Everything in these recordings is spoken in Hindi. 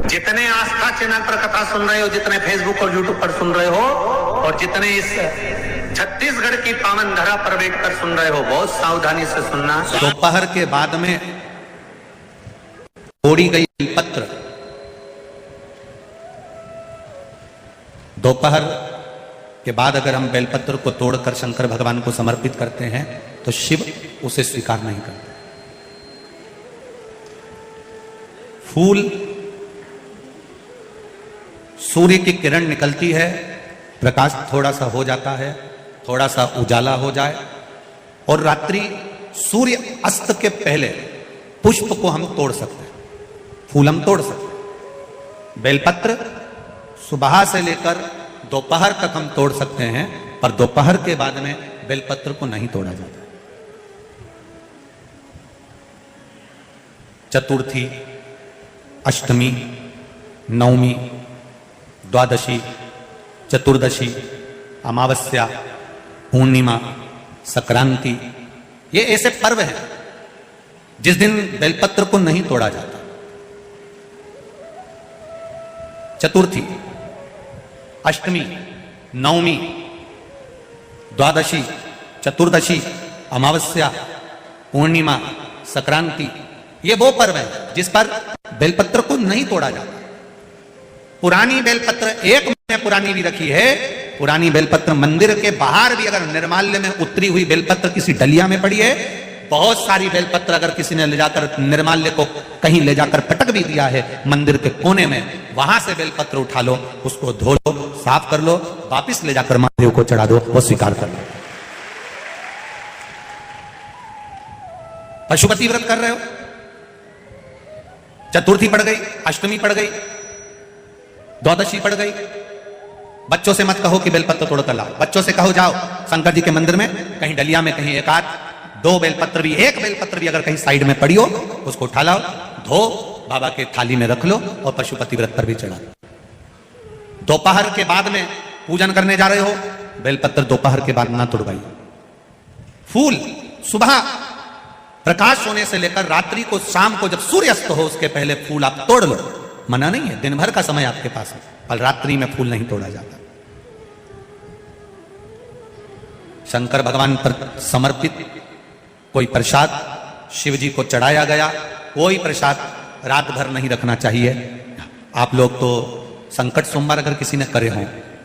जितने आस्था चैनल पर कथा सुन रहे हो, जितने फेसबुक और यूट्यूब पर सुन रहे हो, और जितने इस छत्तीसगढ़ की पावन धरा पर बैठकर सुन रहे हो, बहुत सावधानी से सुनना। दोपहर के बाद में तोड़ी गई बेलपत्र, दोपहर के बाद अगर हम बेलपत्र को तोड़कर शंकर भगवान को समर्पित करते हैं तो शिव उसे स्वीकार नहीं करते। फूल, सूर्य की किरण निकलती है, प्रकाश थोड़ा सा हो जाता है, थोड़ा सा उजाला हो जाए, और रात्रि सूर्य अस्त के पहले पुष्प को हम तोड़ सकते हैं, फूल हम तोड़ सकते हैं। बेलपत्र सुबह से लेकर दोपहर तक हम तोड़ सकते हैं, पर दोपहर के बाद में बेलपत्र को नहीं तोड़ा जाता। चतुर्थी, अष्टमी, नवमी, द्वादशी, चतुर्दशी, अमावस्या, पूर्णिमा, संक्रांति, ये ऐसे पर्व हैं जिस दिन बेलपत्र को नहीं तोड़ा जाता। चतुर्थी, अष्टमी, नवमी, द्वादशी, चतुर्दशी, अमावस्या, पूर्णिमा, संक्रांति, ये वो पर्व है जिस पर बेलपत्र को नहीं तोड़ा जाता। पुरानी बेलपत्र 1 महीने पुरानी भी रखी है। पुरानी बेलपत्र मंदिर के बाहर भी अगर निर्माल्य में उतरी हुई बेलपत्र किसी डलिया में पड़ी है, बहुत सारी बेलपत्र अगर किसी ने ले जाकर निर्माल्य को कहीं ले जाकर पटक भी दिया है मंदिर के कोने में, वहां से बेलपत्र उठा लो, उसको धो लो, साफ कर लो, वापिस ले जाकर महादेव को चढ़ा दो, वो स्वीकार कर लो। पशुपति व्रत कर रहे हो, चतुर्थी पड़ गई, अष्टमी पड़ गई, द्वादशी पड़ गई, बच्चों से मत कहो कि बेलपत्र तोड़ कर लाओ। बच्चों से कहो जाओ शंकर जी के मंदिर में कहीं डलिया में कहीं एक आध 2 बेलपत्र भी, 1 बेलपत्र भी अगर कहीं साइड में पड़ी हो, उसको उठा लाओ, धो, बाबा के थाली में रख लो और पशुपति व्रत पर भी चढ़ा लो। दोपहर के बाद में पूजन करने जा रहे हो, बेलपत्र दोपहर के बाद ना तोड़वाइए। फूल सुबह प्रकाश होने से लेकर रात्रि को, शाम को जब सूर्य अस्त हो उसके पहले फूल आप तोड़ लो, मना नहीं है, दिन भर का समय आपके पास है, पर रात्रि में फूल नहीं तोड़ा जाता। शंकर भगवान पर समर्पित कोई प्रसाद शिव जी को चढ़ाया गया, कोई प्रसाद रात भर नहीं रखना चाहिए। आप लोग तो संकट सोमवार अगर किसी ने करे हों,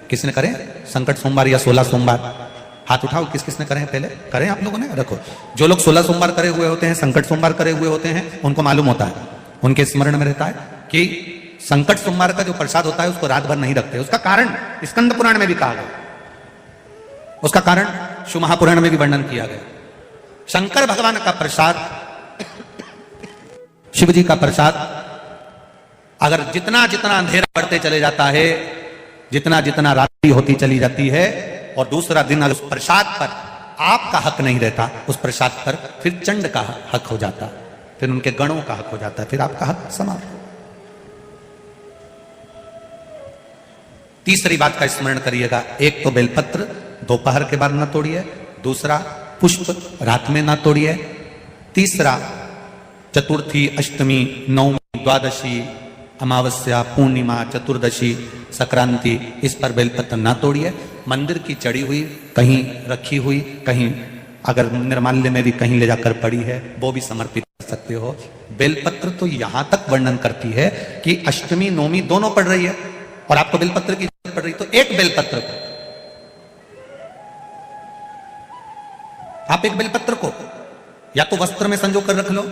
किसी ने करे संकट सोमवार या 16 सोमवार, हाथ उठाओ, किस किस ने करे हैं? पहले करें आप लोगों ने, रखो। जो लोग 16 सोमवार करे हुए होते हैं, संकट सोमवार करे हुए होते हैं, उनको मालूम होता है, उनके स्मरण में रहता है कि संकट सोमवार का जो प्रसाद होता है उसको रात भर नहीं रखते। उसका कारण स्कंद पुराण में भी कहा गया, उसका कारण शिव महापुराण में भी वर्णन किया गया। शंकर भगवान का प्रसाद, शिव जी का प्रसाद, अगर जितना जितना अंधेरा बढ़ते चले जाता है, जितना जितना रात्रि होती चली जाती है, और दूसरा दिन अगर उस प्रसाद पर आपका हक नहीं रहता, उस प्रसाद पर फिर चंड का हक हो जाता, फिर उनके गणों का हक हो जाता है, फिर आपका हक समाप्त। तीसरी बात का स्मरण करिएगा, एक तो बेलपत्र दोपहर के बाद ना तोड़िए, दूसरा पुष्प रात में ना तोड़िए, तीसरा चतुर्थी, अष्टमी, नवमी, द्वादशी, अमावस्या, पूर्णिमा, चतुर्दशी, संक्रांति, इस पर बेलपत्र ना तोड़िए। मंदिर की चढ़ी हुई, कहीं रखी हुई, कहीं अगर निर्माल्य में भी कहीं ले जाकर पड़ी है, वो भी समर्पित कर सकते हो। बेलपत्र तो यहां तक वर्णन करती है कि अष्टमी नवमी दोनों पड़ रही है और आपको बेलपत्र की जरूरत पड़ रही, तो एक बेलपत्र को आप, एक बेलपत्र को या तो वस्त्र में संजो कर रख लो,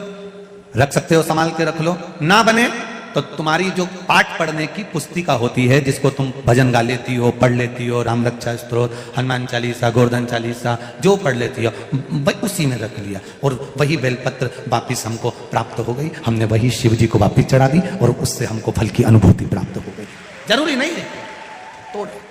रख सकते हो, संभाल के रख लो, ना बने तो तुम्हारी जो पाठ पढ़ने की पुस्तिका होती है, जिसको तुम भजन गा लेती हो, पढ़ लेती हो, राम रक्षा स्तोत्र, हनुमान चालीसा, गोवर्धन चालीसा, जो पढ़ लेती हो, उसी में रख लिया, और वही बेलपत्र वापिस हमको प्राप्त हो गई। हमने वही शिव जी को वापिस चढ़ा दी और उससे हमको फल की अनुभूति प्राप्त हो गई। जरूरी नहीं है तोड़े।